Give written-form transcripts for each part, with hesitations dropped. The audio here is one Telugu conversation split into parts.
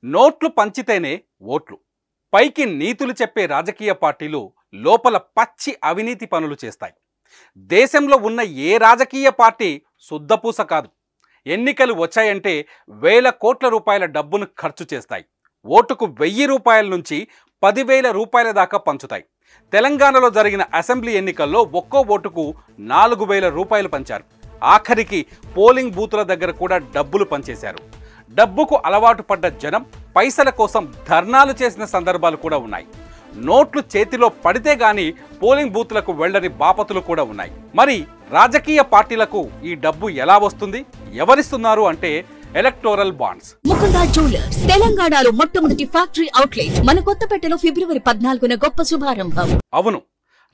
నోట్లు పంచితేనే ఓట్లు. పైకి నీతులు చెప్పే రాజకీయ పార్టీలు లోపల పచ్చి అవినీతి పనులు చేస్తాయి. దేశంలో ఉన్న ఏ రాజకీయ పార్టీ శుద్ధపూస కాదు. ఎన్నికలు వచ్చాయంటే వేల కోట్ల రూపాయల డబ్బును ఖర్చు చేస్తాయి. ఓటుకు 1000 రూపాయల నుంచి 10,000 రూపాయల దాకా పంచుతాయి. తెలంగాణలో జరిగిన అసెంబ్లీ ఎన్నికల్లో ఒక్కో ఓటుకు 4,000 రూపాయలు పంచారు. ఆఖరికి పోలింగ్ బూతుల దగ్గర కూడా డబ్బులు పంచేశారు. డబ్బుకు అలవాటు పడ్డ జనం పైసల కోసం ధర్నాలు చేసిన సందర్భాలు కూడా ఉన్నాయి. నోట్లు చేతిలో పడితే గాని పోలింగ్ బూత్లకు వెళ్లని బాపతులు కూడా ఉన్నాయి. మరి రాజకీయ పార్టీలకు ఈ డబ్బు ఎలా వస్తుంది, ఎవరిస్తున్నారు అంటే ఎలక్టోరల్ బాండ్స్. ముకుందా జ్యువెలర్స్ తెలంగాణలో మొట్టమొదటి ఫ్యాక్టరీ అవుట్లెట్ మన కొత్తపేటలో ఫిబ్రవరి 14న గొప్ప శుభారంభం. అవును,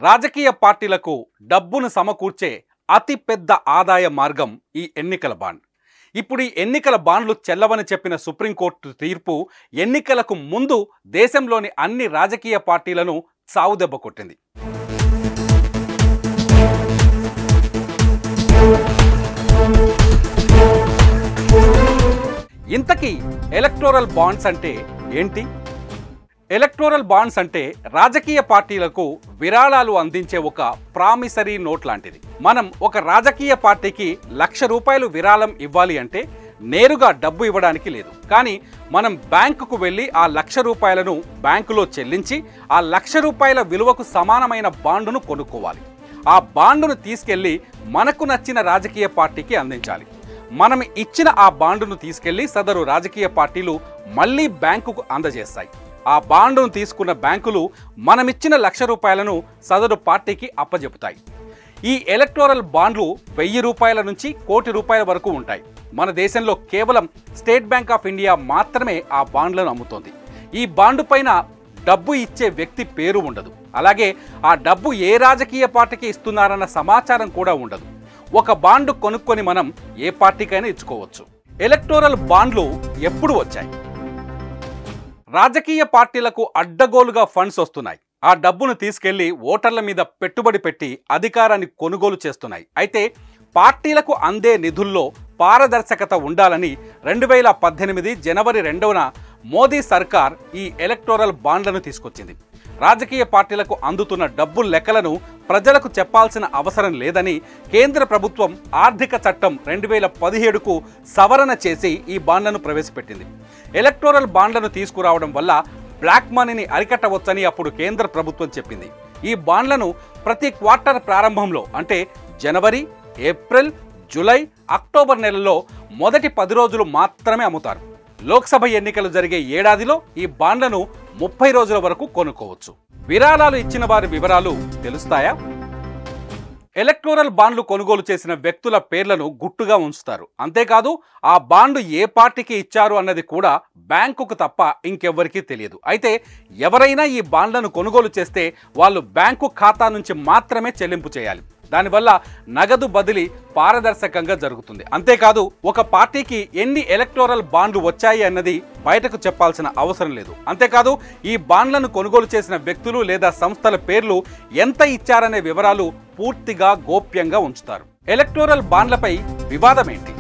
రాజకీయ పార్టీలకు డబ్బును సమకూర్చే అతి పెద్ద ఆదాయ మార్గం ఈ ఎన్నికల బాండ్. ఇప్పుడు ఈ ఎన్నికల బాండ్లు చెల్లవని చెప్పిన సుప్రీంకోర్టు తీర్పు ఎన్నికలకు ముందు దేశంలోని అన్ని రాజకీయ పార్టీలను చావుదెబ్బ కొట్టింది. ఇంతకీ ఎలక్టోరల్ బాండ్స్ అంటే ఏంటి? ఎలక్టోరల్ బాండ్స్ అంటే రాజకీయ పార్టీలకు విరాళాలు అందించే ఒక ప్రామిసరీ నోట్ లాంటిది. మనం ఒక రాజకీయ పార్టీకి 1,00,000 రూపాయలు విరాళం ఇవ్వాలి అంటే నేరుగా డబ్బు ఇవ్వడానికి లేదు. కానీ మనం బ్యాంకుకు వెళ్ళి ఆ 1,00,000 రూపాయలను బ్యాంకులో చెల్లించి ఆ 1,00,000 రూపాయల విలువకు సమానమైన బాండును కొనుక్కోవాలి. ఆ బాండును తీసుకెళ్లి మనకు నచ్చిన రాజకీయ పార్టీకి అందించాలి. మనం ఇచ్చిన ఆ బాండును తీసుకెళ్లి సదరు రాజకీయ పార్టీలు మళ్ళీ బ్యాంకుకు అందజేస్తాయి. ఆ బాండును తీసుకున్న బ్యాంకులు మనమిచ్చిన 1,00,000 రూపాయలను సదరు పార్టీకి అప్పజెపుతాయి. ఈ ఎలక్టోరల్ బాండ్లు 1000 రూపాయల నుంచి 1 కోటి రూపాయల వరకు ఉంటాయి. మన దేశంలో కేవలం స్టేట్ బ్యాంక్ ఆఫ్ ఇండియా మాత్రమే ఆ బాండ్లను అమ్ముతోంది. ఈ బాండు పైన డబ్బు ఇచ్చే వ్యక్తి పేరు ఉండదు. అలాగే ఆ డబ్బు ఏ రాజకీయ పార్టీకి ఇస్తున్నారన్న సమాచారం కూడా ఉండదు. ఒక బాండు కొనుక్కొని మనం ఏ పార్టీకైనా ఇచ్చుకోవచ్చు. ఎలక్టోరల్ బాండ్లు ఎప్పుడు వచ్చాయి? రాజకీయ పార్టీలకు అడ్డగోలుగా ఫండ్స్ వస్తున్నాయి. ఆ డబ్బును తీసుకెళ్లి ఓటర్ల మీద పెట్టుబడి పెట్టి అధికారాన్ని కొనుగోలు చేస్తున్నాయి. అయితే పార్టీలకు అందే నిధుల్లో పారదర్శకత ఉండాలని 2018 జనవరి 2న మోదీ సర్కార్ ఈ ఎలక్టోరల్ బాండ్లను తీసుకొచ్చింది. రాజకీయ పార్టీలకు అందుతున్న డబ్బు లెక్కలను ప్రజలకు చెప్పాల్సిన అవసరం లేదని కేంద్ర ప్రభుత్వం ఆర్థిక చట్టం 2017కు సవరణ చేసి ఈ బాండ్లను ప్రవేశపెట్టింది. ఎలక్టోరల్ బాండ్లను తీసుకురావడం వల్ల బ్లాక్ మనీని అరికట్టవచ్చని అప్పుడు కేంద్ర ప్రభుత్వం చెప్పింది. ఈ బాండ్లను ప్రతి క్వార్టర్ ప్రారంభంలో అంటే జనవరి, ఏప్రిల్, జూలై, అక్టోబర్ నెలల్లో మొదటి 10 రోజులు మాత్రమే అమ్ముతారు. లోక్సభ ఎన్నికలు జరిగే ఏడాదిలో ఈ బాండ్లను 30 రోజుల వరకు కొనుక్కోవచ్చు. విరాళాలు ఇచ్చిన వారి వివరాలు తెలుస్తాయా? ఎలక్టోరల్ బాండ్లు కొనుగోలు చేసిన వ్యక్తుల పేర్లను గుట్టుగా ఉంచుతారు. అంతేకాదు ఆ బాండు ఏ పార్టీకి ఇచ్చారు అన్నది కూడా బ్యాంకుకు తప్ప ఇంకెవ్వరికీ తెలియదు. అయితే ఎవరైనా ఈ బాండ్లను కొనుగోలు చేస్తే వాళ్ళు బ్యాంకు ఖాతా నుంచి మాత్రమే చెల్లింపు చేయాలి. దానివల్ల నగదు బదిలీ పారదర్శకంగా జరుగుతుంది. అంతేకాదు ఒక పార్టీకి ఎన్ని ఎలక్టోరల్ బాండ్లు వచ్చాయి అన్నది బయటకు చెప్పాల్సిన అవసరం లేదు. అంతేకాదు ఈ బాండ్లను కొనుగోలు చేసిన వ్యక్తులు లేదా సంస్థల పేర్లు ఎంత ఇచ్చారనే వివరాలు పూర్తిగా గోప్యంగా ఉంచుతారు. ఎలక్టోరల్ బాండ్లపై వివాదం ఏంటి?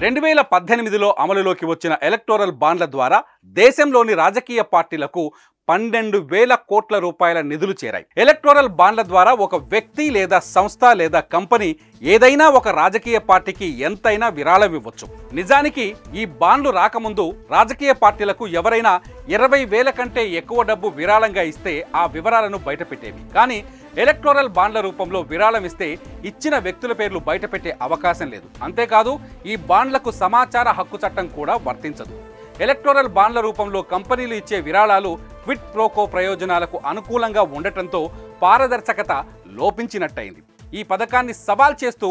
2018లో అమలులోకి వచ్చిన ఎలక్టోరల్ బాండ్ల ద్వారా దేశంలోని రాజకీయ పార్టీలకు 12,000 కోట్ల రూపాయల నిధులు చేరాయి. ఎలక్టోరల్ బాండ్ల ద్వారా ఒక వ్యక్తి లేదా సంస్థ లేదా కంపెనీ ఏదైనా ఒక రాజకీయ పార్టీకి ఎంతైనా విరాళం ఇవ్వచ్చు. నిజానికి ఈ బాండ్లు రాకముందు రాజకీయ పార్టీలకు ఎవరైనా 20,000 కంటే ఎక్కువ డబ్బు విరాళంగా ఇస్తే ఆ వివరాలను బయటపెట్టేవి. కానీ ఎలక్టోరల్ బాండ్ల రూపంలో విరాళం ఇస్తే ఇచ్చిన వ్యక్తుల పేర్లు బయటపెట్టే అవకాశం లేదు. అంతేకాదు ఈ బాండ్లకు సమాచార హక్కు చట్టం కూడా వర్తించదు. ఎలక్టోరల్ బాండ్ల రూపంలో కంపెనీలు ఇచ్చే విరాళాలు క్విడ్ ప్రోకో ప్రయోజనాలకు అనుకూలంగా ఉండటంతో పారదర్శకత లోపించినట్టయింది. ఈ పథకాన్ని సవాల్ చేస్తూ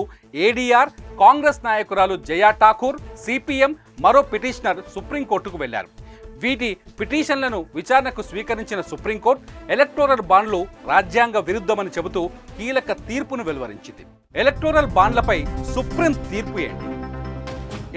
ఏడీఆర్, కాంగ్రెస్ నాయకురాలు జయా ఠాకూర్, సిపిఎం, మరో పిటిషనర్ సుప్రీంకోర్టుకు వెళ్లారు. వీటి పిటిషన్లను విచారణకు స్వీకరించిన సుప్రీంకోర్టు ఎలక్టోరల్ బాండ్లు రాజ్యాంగ విరుద్ధమని చెబుతూ కీలక తీర్పును వెలువరించింది. ఎలక్టోరల్ బాండ్లపై సుప్రీం తీర్పు ఏంటి?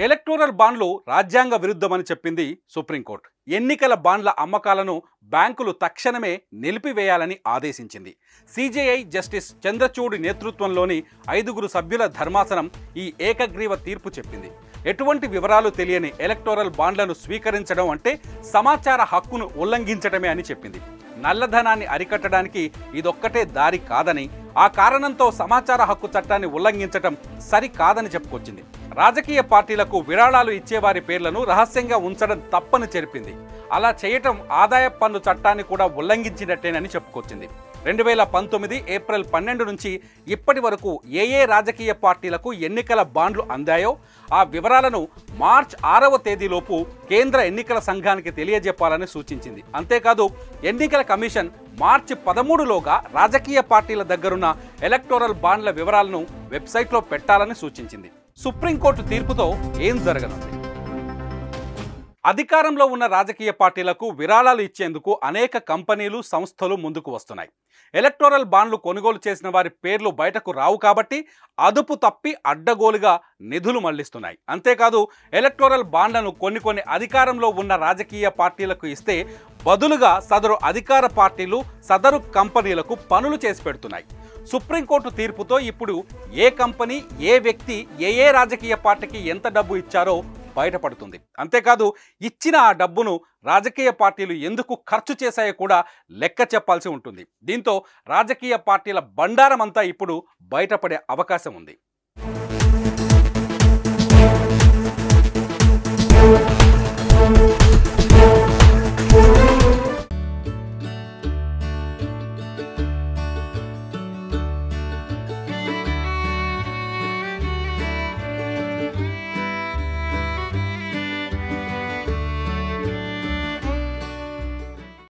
ఎలక్టోరల్ బాండ్లు రాజ్యాంగ విరుద్ధమని చెప్పింది సుప్రీంకోర్టు. ఎన్నికల బాండ్ల అమ్మకాలను బ్యాంకులు తక్షణమే నిలిపివేయాలని ఆదేశించింది. సిజేఐ జస్టిస్ చంద్రచూడ్ నేతృత్వంలోని 5 సభ్యుల ధర్మాసనం ఈ ఏకగ్రీవ తీర్పు చెప్పింది. ఎటువంటి వివరాలు తెలియని ఎలక్టోరల్ బాండ్లను స్వీకరించడం అంటే సమాచార హక్కును ఉల్లంఘించడమే అని చెప్పింది. నల్లధనాన్ని అరికట్టడానికి ఇదొక్కటే దారి కాదని, ఆ కారణంతో సమాచార హక్కు చట్టాన్ని ఉల్లంఘించడం సరికాదని చెప్పుకొచ్చింది. రాజకీయ పార్టీలకు విరాళాలు ఇచ్చేవారి పేర్లను రహస్యంగా ఉంచడం తప్పని చెప్పింది. అలా చేయటం ఆదాయ పన్ను చట్టాన్ని కూడా ఉల్లంఘించినట్టేనని చెప్పుకొచ్చింది. 2019 ఏప్రిల్ 12 నుంచి ఇప్పటి వరకు ఏ రాజకీయ పార్టీలకు ఎన్నికల బాండ్లు అందాయో ఆ వివరాలను మార్చి 6వ తేదీలోపు కేంద్ర ఎన్నికల సంఘానికి తెలియజెప్పాలని సూచించింది. అంతేకాదు ఎన్నికల కమిషన్ మార్చి 13లోగా రాజకీయ పార్టీల దగ్గరున్న ఎలక్టోరల్ బాండ్ల వివరాలను వెబ్సైట్లో పెట్టాలని సూచించింది. సుప్రీంకోర్టు తీర్పుతో ఏం జరగనుంది? అధికారంలో ఉన్న రాజకీయ పార్టీలకు విరాళాలు ఇచ్చేందుకు అనేక కంపెనీలు, సంస్థలు ముందుకు వస్తున్నాయి. ఎలక్టోరల్ బాండ్లు కొనుగోలు చేసిన వారి పేర్లు బయటకు రావు కాబట్టి అదుపు తప్పి అడ్డగోలుగా నిధులు మళ్లిస్తున్నాయి. అంతేకాదు ఎలక్టోరల్ బాండ్లను కొన్ని అధికారంలో ఉన్న రాజకీయ పార్టీలకు ఇస్తే బదులుగా సదరు అధికార పార్టీలు సదరు కంపెనీలకు పనులు చేసి పెడుతున్నాయి. సుప్రీంకోర్టు తీర్పుతో ఇప్పుడు ఏ కంపెనీ, ఏ వ్యక్తి ఏ రాజకీయ పార్టీకి ఎంత డబ్బు ఇచ్చారో బయటపడుతుంది. అంతేకాదు ఇచ్చిన ఆ డబ్బును రాజకీయ పార్టీలు ఎందుకు ఖర్చు చేశాయో కూడా లెక్క చెప్పాల్సి ఉంటుంది. దీంతో రాజకీయ పార్టీల బండారమంతా ఇప్పుడు బయటపడే అవకాశం ఉంది.